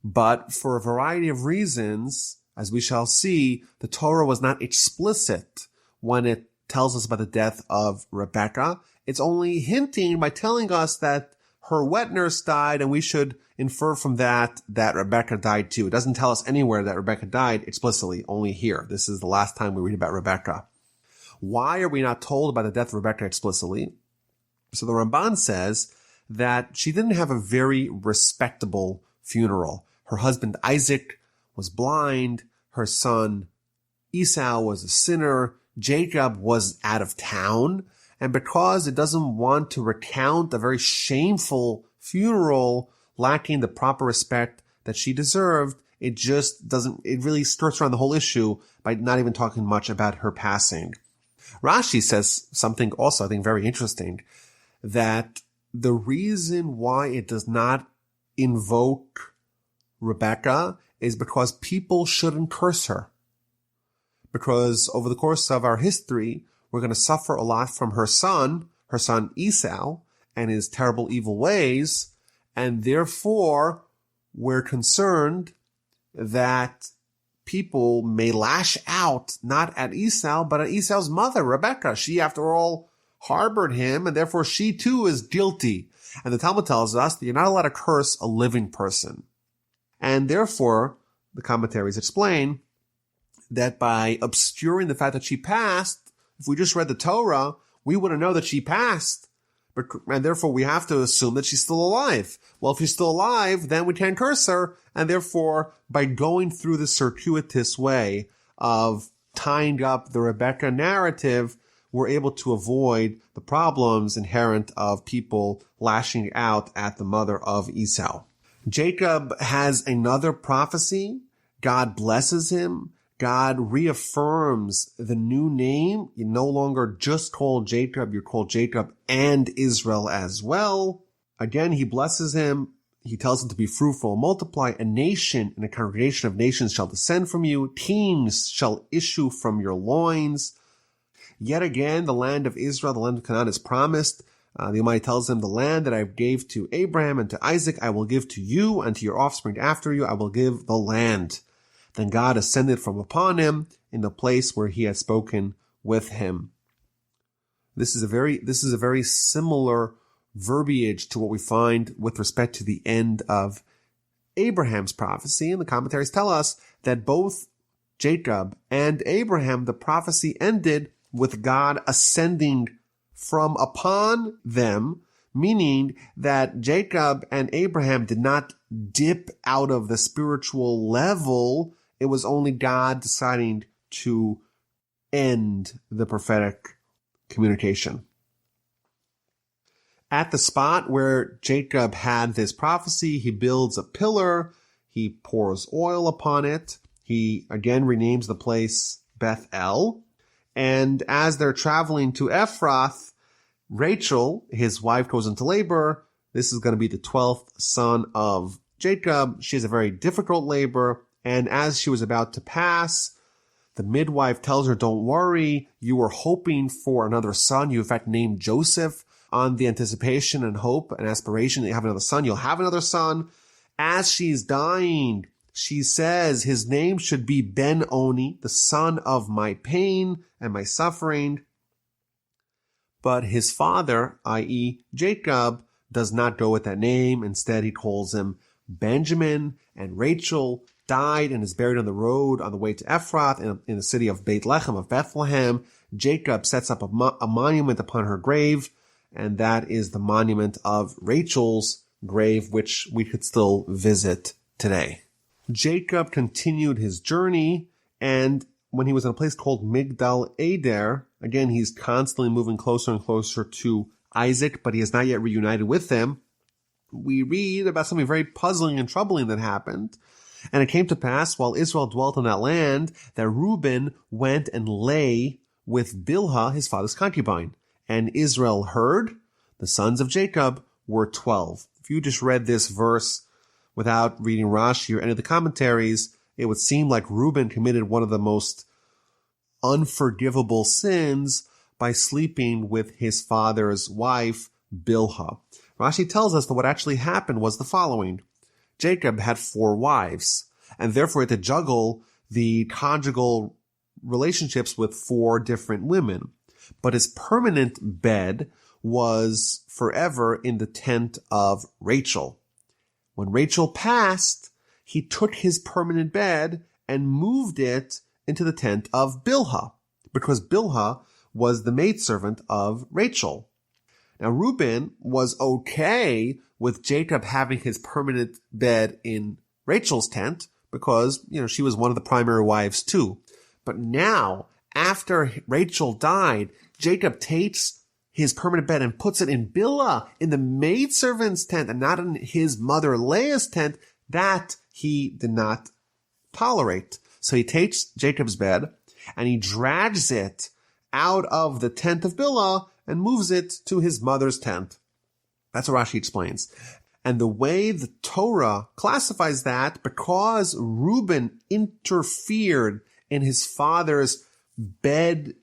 A: But for a variety of reasons, as we shall see, the Torah was not explicit when it tells us about the death of Rebekah. It's only hinting by telling us that her wet nurse died, and we should infer from that Rebekah died too. It doesn't tell us anywhere that Rebekah died explicitly, only here. This is the last time we read about Rebekah. Why are we not told about the death of Rebekah explicitly? So the Ramban says that she didn't have a very respectable funeral. Her husband Isaac was blind. Her son Esau was a sinner. Jacob was out of town, and because it doesn't want to recount a very shameful funeral lacking the proper respect that she deserved, it really skirts around the whole issue by not even talking much about her passing. Rashi says something also, I think, very interesting, that the reason why it does not invoke Rebekah is because people shouldn't curse her. Because over the course of our history, we're going to suffer a lot from her son Esau, and his terrible evil ways, and therefore we're concerned that people may lash out not at Esau, but at Esau's mother, Rebekah. She, after all, harbored him, and therefore she too is guilty. And the Talmud tells us that you're not allowed to curse a living person. And therefore, the commentaries explain that by obscuring the fact that she passed, if we just read the Torah, we wouldn't know that she passed. And therefore we have to assume that she's still alive. Well, if she's still alive, then we can't curse her. And therefore, by going through the circuitous way of tying up the Rebekah narrative, we're able to avoid the problems inherent of people lashing out at the mother of Esau. Jacob has another prophecy. God blesses him. God reaffirms the new name. You're no longer just called Jacob, you're called Jacob and Israel as well. Again, he blesses him. He tells him to be fruitful and multiply. A nation and a congregation of nations shall descend from you. Kings shall issue from your loins. Yet again, the land of Israel, the land of Canaan is promised. The Almighty tells him, the land that I gave to Abraham and to Isaac, I will give to you, and to your offspring after you, I will give the land. Then God ascended from upon him in the place where he had spoken with him. This is a very similar verbiage to what we find with respect to the end of Abraham's prophecy. And the commentaries tell us that both Jacob and Abraham, the prophecy ended with God ascending from upon them, meaning that Jacob and Abraham did not dip out of the spiritual level. It was only God deciding to end the prophetic communication. At the spot where Jacob had this prophecy, he builds a pillar, he pours oil upon it, he again renames the place Bethel, and as they're traveling to Ephrath, Rachel, his wife, goes into labor. This is going to be the 12th son of Jacob. She has a very difficult labor, and as she was about to pass, the midwife tells her, don't worry, you were hoping for another son. You in fact named Joseph on the anticipation and hope and aspiration that you have another son. You'll have another son. As she's dying, she says his name should be Ben-Oni, the son of my pain and my suffering. But his father, i.e. Jacob, does not go with that name. Instead, he calls him Benjamin, and Rachel died and is buried on the road on the way to Ephrath in the city of Bethlehem of Bethlehem. Jacob sets up a monument upon her grave, and that is the monument of Rachel's grave, which we could still visit today. Jacob continued his journey, and when he was in a place called Migdal Eder, again, he's constantly moving closer and closer to Isaac, but he is not yet reunited with them. We read about something very puzzling and troubling that happened. And it came to pass, while Israel dwelt in that land, that Reuben went and lay with Bilhah, his father's concubine. And Israel heard. The sons of Jacob were 12. If you just read this verse without reading Rashi or any of the commentaries, it would seem like Reuben committed one of the most unforgivable sins by sleeping with his father's wife, Bilhah. Rashi tells us that what actually happened was the following. Jacob had 4 wives, and therefore had to juggle the conjugal relationships with 4 different women. But his permanent bed was forever in the tent of Rachel. When Rachel passed, he took his permanent bed and moved it into the tent of Bilhah, because Bilhah was the maidservant of Rachel. Now, Reuben was okay with Jacob having his permanent bed in Rachel's tent because, she was one of the primary wives too. But now, after Rachel died, Jacob takes his permanent bed and puts it in Bilhah, in the maidservant's tent, and not in his mother Leah's tent. That he did not tolerate. So he takes Jacob's bed and he drags it out of the tent of Bilhah and moves it to his mother's tent. That's what Rashi explains. And the way the Torah classifies that, because Reuben interfered in his father's bed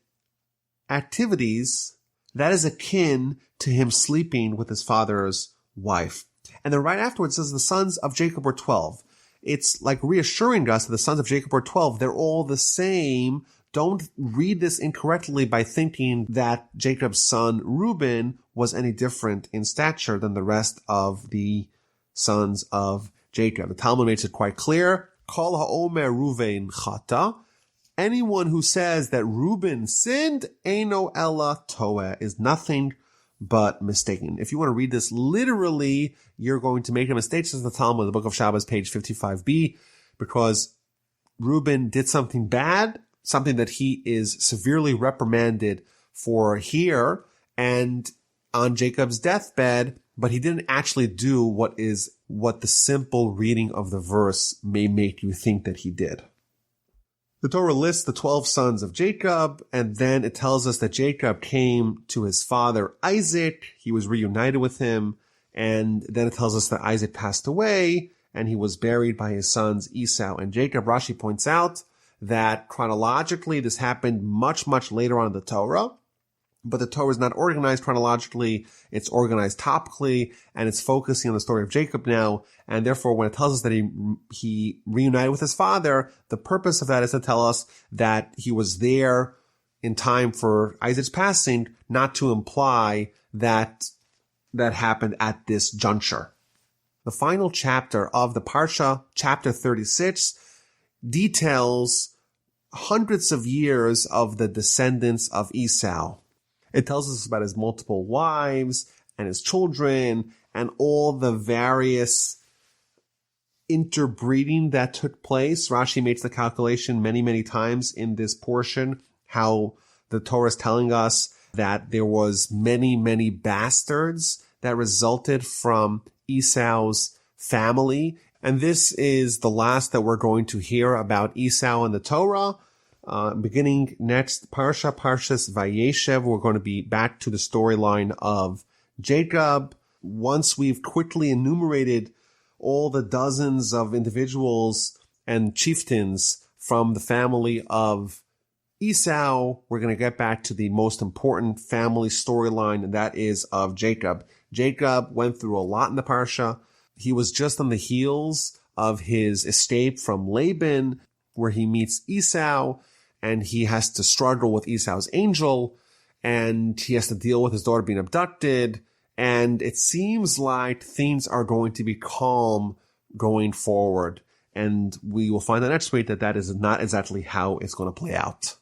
A: activities, that is akin to him sleeping with his father's wife. And then right afterwards it says the sons of Jacob were 12. It's like reassuring us that the sons of Jacob were 12. They're all the same. Don't read this incorrectly by thinking that Jacob's son Reuben was any different in stature than the rest of the sons of Jacob. The Talmud makes it quite clear. Kol ha'omer Ruvain chata. Anyone who says that Reuben sinned, eino ella toeh, is nothing but mistaken. If you want to read this literally, you're going to make a mistake, says the Talmud, the book of Shabbos, page 55b, because Reuben did something bad, something that he is severely reprimanded for here and on Jacob's deathbed, but he didn't actually do what the simple reading of the verse may make you think that he did. The Torah lists the 12 sons of Jacob, and then it tells us that Jacob came to his father Isaac. He was reunited with him, and then it tells us that Isaac passed away, and he was buried by his sons Esau and Jacob. Rashi points out that chronologically this happened much, much later on in the Torah. But the Torah is not organized chronologically. It's organized topically, and it's focusing on the story of Jacob now. And therefore, when it tells us that he reunited with his father, the purpose of that is to tell us that he was there in time for Isaac's passing, not to imply that that happened at this juncture. The final chapter of the Parsha, chapter 36, details hundreds of years of the descendants of Esau. It tells us about his multiple wives and his children and all the various interbreeding that took place. Rashi makes the calculation many, many times in this portion, how the Torah is telling us that there was many, many bastards that resulted from Esau's family. And this is the last that we're going to hear about Esau in the Torah. Beginning next Parsha, Parshas Vayishlach, we're going to be back to the storyline of Jacob. Once we've quickly enumerated all the dozens of individuals and chieftains from the family of Esau, we're going to get back to the most important family storyline, and that is of Jacob. Jacob went through a lot in the Parsha. He was just on the heels of his escape from Laban, where he meets Esau, and he has to struggle with Esau's angel, and he has to deal with his daughter being abducted, and it seems like things are going to be calm going forward. And we will find out next week that that is not exactly how it's going to play out.